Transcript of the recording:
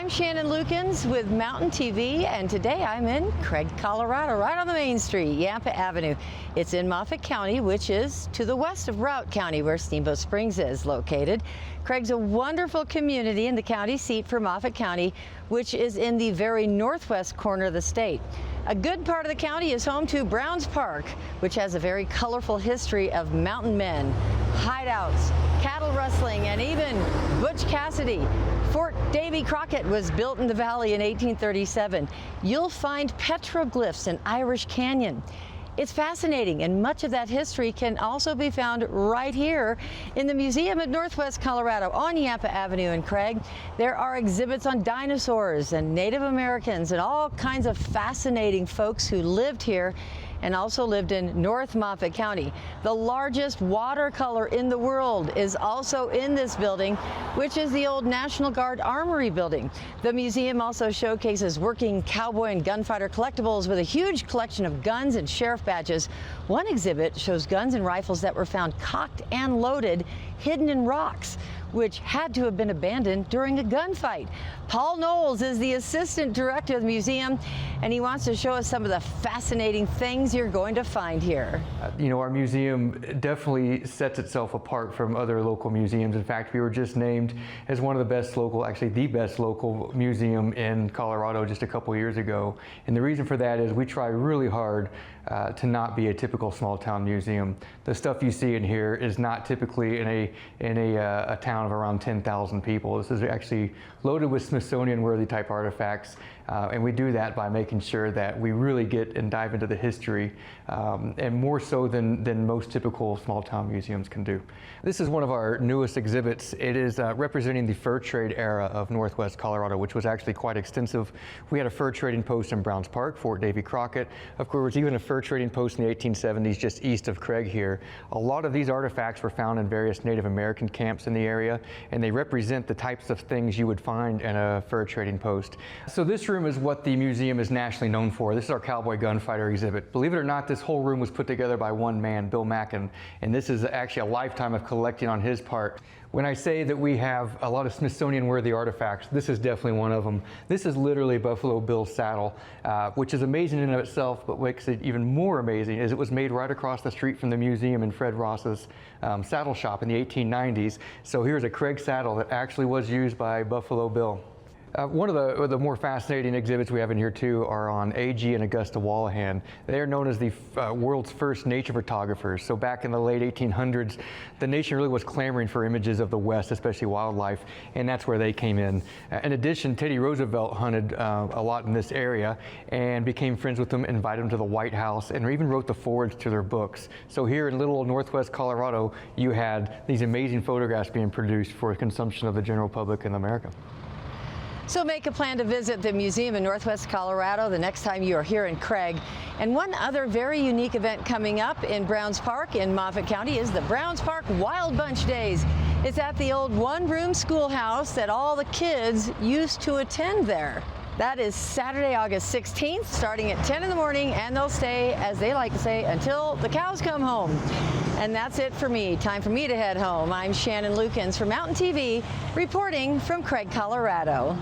I'm Shannon Lukens with Mountain TV, and today I'm in Craig, Colorado, right on the main street, Yampa Avenue. It's in Moffat County, which is to the west of Routt County, where Steamboat Springs is located. Craig's a wonderful community in the county seat for Moffat County, which is in the very northwest corner of the state. A good part of the county is home to Browns Park, which has a very colorful history of mountain men, hideouts, cattle rustling, and even Butch Cassidy. Fort Davy Crockett was built in the valley in 1837. You'll find petroglyphs in Irish Canyon. It's fascinating, and much of that history can also be found right here in the museum at Northwest Colorado on Yampa Avenue in Craig. There are exhibits on dinosaurs and Native Americans and all kinds of fascinating folks who lived here and also lived in North Moffat County. The largest watercolor in the world is also in this building, which is the old National Guard Armory building. The museum also showcases working cowboy and gunfighter collectibles with a huge collection of guns and sheriff badges. One exhibit shows guns and rifles that were found cocked and loaded, hidden in rocks, which had to have been abandoned during a gunfight. Paul Knowles is the assistant director of the museum, and he wants to show us some of the fascinating things you're going to find here. You know, our museum definitely sets itself apart from other local museums. In fact, we were just named as one of the best local, actually the best local museum in Colorado just a couple years ago. And the reason for that is we try really hard to not be a typical small town museum. The stuff you see in here is not typically in a town of around 10,000 people. This is actually loaded with Smithsonian-worthy type artifacts, and we do that by making sure that we really get and dive into the history, and more so than most typical small town museums can do. This is one of our newest exhibits. It is representing the fur trade era of Northwest Colorado, which was actually quite extensive. We had a fur trading post in Browns Park, Fort Davy Crockett. Of course, even a fur trading post in the 1870s just east of Craig here. A lot of these artifacts were found in various Native American camps in the area, and they represent the types of things you would find in a fur trading post. So this room is what the museum is nationally known for. This is our cowboy gunfighter exhibit. Believe it or not, this whole room was put together by one man, Bill Mackin, and this is actually a lifetime of collecting on his part. When I say that we have a lot of Smithsonian-worthy artifacts, this is definitely one of them. This is literally Buffalo Bill's saddle, which is amazing in and of itself, but makes it even more amazing is it was made right across the street from the museum in Fred Ross's saddle shop in the 1890s. So here's a Craig saddle that actually was used by Buffalo Bill. One of the more fascinating exhibits we have in here too are on A.G. and Augusta Wallahan. They are known as the world's first nature photographers. So back in the late 1800s, the nation really was clamoring for images of the West, especially wildlife, and that's where they came in. In addition, Teddy Roosevelt hunted a lot in this area and became friends with them, invited them to the White House, and even wrote the forwards to their books. So here in little Northwest Colorado, you had these amazing photographs being produced for consumption of the general public in America. So make a plan to visit the museum in Northwest Colorado the next time you are here in Craig. And one other very unique event coming up in Browns Park in Moffat County is the Browns Park Wild Bunch Days. It's at the old one-room schoolhouse that all the kids used to attend there. That is Saturday, August 16th, starting at 10 in the morning, and they'll stay, as they like to say, until the cows come home. And that's it for me. Time for me to head home. I'm Shannon Lukens for Mountain TV, reporting from Craig, Colorado.